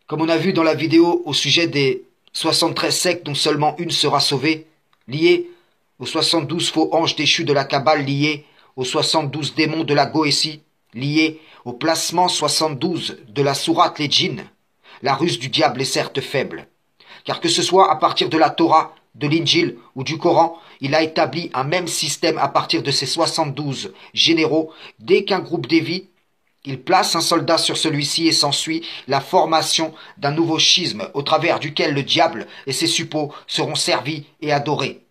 Comme on a vu dans la vidéo au sujet des 73 sectes dont seulement une sera sauvée, liée aux 72 faux anges déchus de la Kabbale, liés aux 72 démons de la Goétie, liés au placement 72 de la sourate les djinns, la ruse du diable est certes faible. Car que ce soit à partir de la Torah, de l'Injil ou du Coran, il a établi un même système à partir de ces 72 généraux. Dès qu'un groupe dévie, il place un soldat sur celui-ci et s'ensuit la formation d'un nouveau schisme au travers duquel le diable et ses suppôts seront servis et adorés.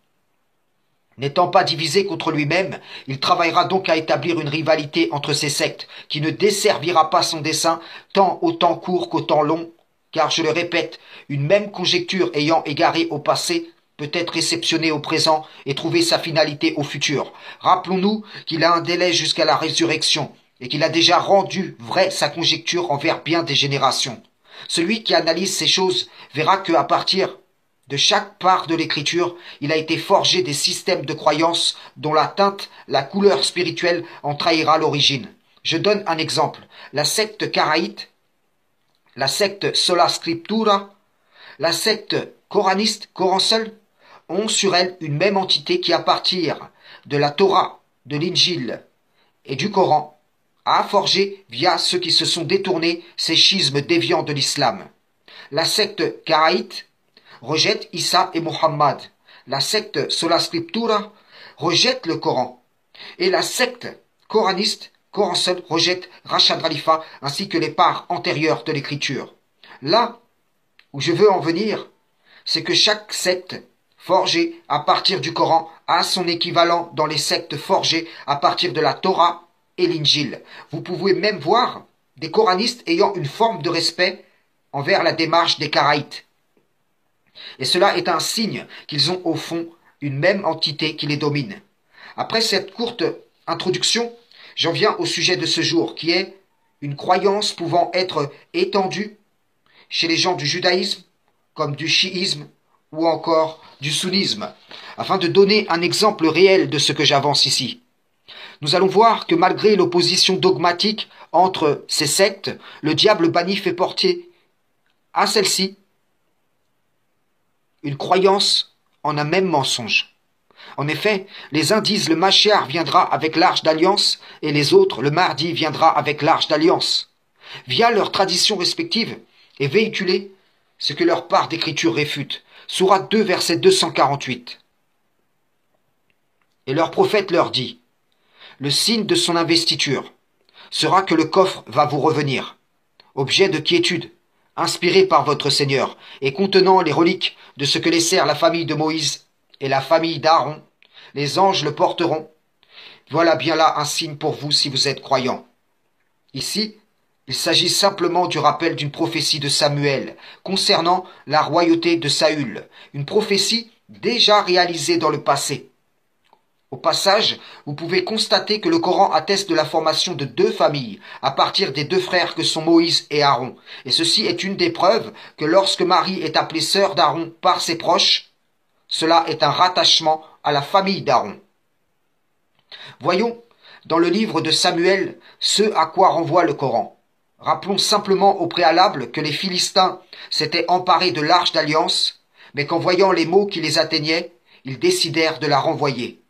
N'étant pas divisé contre lui-même, il travaillera donc à établir une rivalité entre ces sectes qui ne desservira pas son dessein tant au temps court qu'au temps long, car je le répète, une même conjecture ayant égaré au passé peut être réceptionnée au présent et trouver sa finalité au futur. Rappelons-nous qu'il a un délai jusqu'à la résurrection et qu'il a déjà rendu vraie sa conjecture envers bien des générations. Celui qui analyse ces choses verra qu'à partir de chaque part de l'écriture, il a été forgé des systèmes de croyances dont la teinte, la couleur spirituelle en trahira l'origine. Je donne un exemple. La secte karaïte, la secte Sola Scriptura, la secte coraniste, Coran seul, ont sur elle une même entité qui, à partir de la Torah, de l'Injil et du Coran, a forgé, via ceux qui se sont détournés, ces schismes déviants de l'islam. La secte karaïte rejette Issa et Mohammed. La secte Sola Scriptura rejette le Coran. Et la secte coraniste, Coran seul, rejette Rachad Khalifa ainsi que les parts antérieures de l'écriture. Là où je veux en venir, c'est que chaque secte forgée à partir du Coran a son équivalent dans les sectes forgées à partir de la Torah et l'Injil. Vous pouvez même voir des coranistes ayant une forme de respect envers la démarche des karaïtes. Et cela est un signe qu'ils ont au fond une même entité qui les domine. Après cette courte introduction, j'en viens au sujet de ce jour, qui est une croyance pouvant être étendue chez les gens du judaïsme, comme du chiisme ou encore du sunnisme, afin de donner un exemple réel de ce que j'avance ici. Nous allons voir que malgré l'opposition dogmatique entre ces sectes, le diable banni fait porter à celle-ci une croyance en un même mensonge. En effet, les uns disent le Mashiach viendra avec l'arche d'alliance et les autres le Mahdi viendra avec l'arche d'alliance. Via leurs traditions respectives est véhiculé ce que leur part d'écriture réfute. Sourate 2, verset 248. Et leur prophète leur dit, le signe de son investiture sera que le coffre va vous revenir, objet de quiétude, inspiré par votre Seigneur, et contenant les reliques de ce que laissèrent la famille de Moïse et la famille d'Aaron, les anges le porteront. Voilà bien là un signe pour vous si vous êtes croyants. Ici, il s'agit simplement du rappel d'une prophétie de Samuel concernant la royauté de Saül, une prophétie déjà réalisée dans le passé. Au passage, vous pouvez constater que le Coran atteste de la formation de deux familles à partir des deux frères que sont Moïse et Aaron. Et ceci est une des preuves que lorsque Marie est appelée sœur d'Aaron par ses proches, cela est un rattachement à la famille d'Aaron. Voyons dans le livre de Samuel ce à quoi renvoie le Coran. Rappelons simplement au préalable que les Philistins s'étaient emparés de l'arche d'alliance, mais qu'en voyant les maux qui les atteignaient, ils décidèrent de la renvoyer.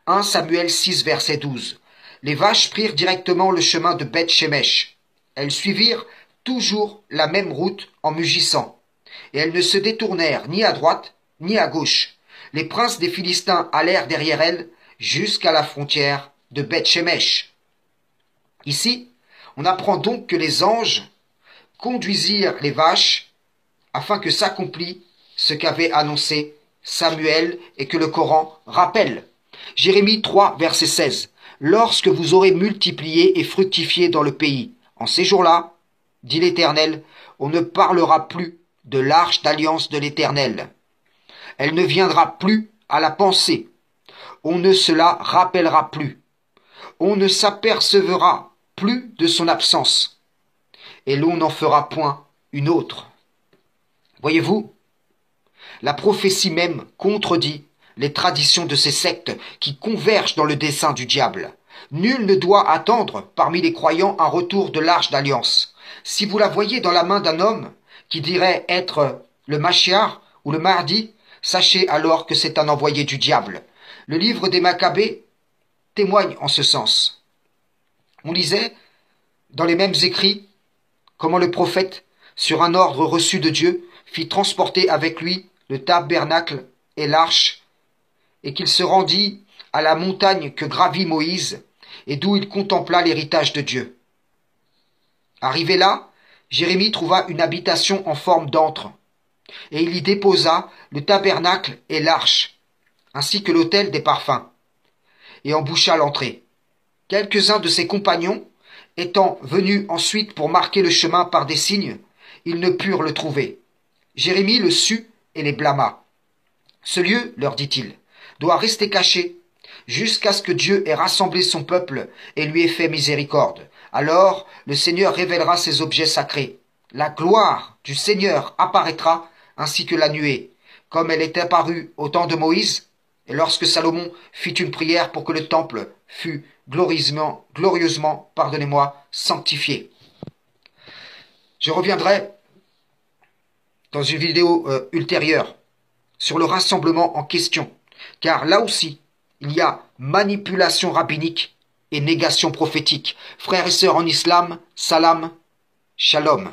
1 Samuel 6, verset 12. Les vaches prirent directement le chemin de Beth-Shemesh. Elles suivirent toujours la même route en mugissant, et elles ne se détournèrent ni à droite ni à gauche. Les princes des Philistins allèrent derrière elles jusqu'à la frontière de Beth-Shemesh. Ici, on apprend donc que les anges conduisirent les vaches afin que s'accomplît ce qu'avait annoncé Samuel et que le Coran rappelle. Jérémie 3, verset 16. Lorsque vous aurez multiplié et fructifié dans le pays, en ces jours-là, dit l'Éternel, on ne parlera plus de l'arche d'alliance de l'Éternel. Elle ne viendra plus à la pensée. On ne se la rappellera plus. On ne s'apercevra plus de son absence. Et l'on n'en fera point une autre. Voyez-vous, la prophétie même contredit les traditions de ces sectes qui convergent dans le dessein du diable. Nul ne doit attendre parmi les croyants un retour de l'arche d'alliance. Si vous la voyez dans la main d'un homme, qui dirait être le Mashiach ou le Mahdi, sachez alors que c'est un envoyé du diable. Le livre des Maccabées témoigne en ce sens. On lisait dans les mêmes écrits comment le prophète, sur un ordre reçu de Dieu, fit transporter avec lui le tabernacle et l'arche, et qu'il se rendit à la montagne que gravit Moïse, et d'où il contempla l'héritage de Dieu. Arrivé là, Jérémie trouva une habitation en forme d'antre, et il y déposa le tabernacle et l'arche, ainsi que l'autel des parfums, et en boucha l'entrée. Quelques-uns de ses compagnons, étant venus ensuite pour marquer le chemin par des signes, ils ne purent le trouver. Jérémie le sut et les blâma. Ce lieu, leur dit-il, doit rester caché, jusqu'à ce que Dieu ait rassemblé son peuple et lui ait fait miséricorde. Alors le Seigneur révélera ses objets sacrés. La gloire du Seigneur apparaîtra, ainsi que la nuée, comme elle est apparue au temps de Moïse, et lorsque Salomon fit une prière pour que le temple fût glorieusement, pardonnez-moi, sanctifié. Je reviendrai dans une vidéo ultérieure sur le rassemblement en question, car là aussi, il y a manipulation rabbinique et négation prophétique. Frères et sœurs en islam, salam, shalom.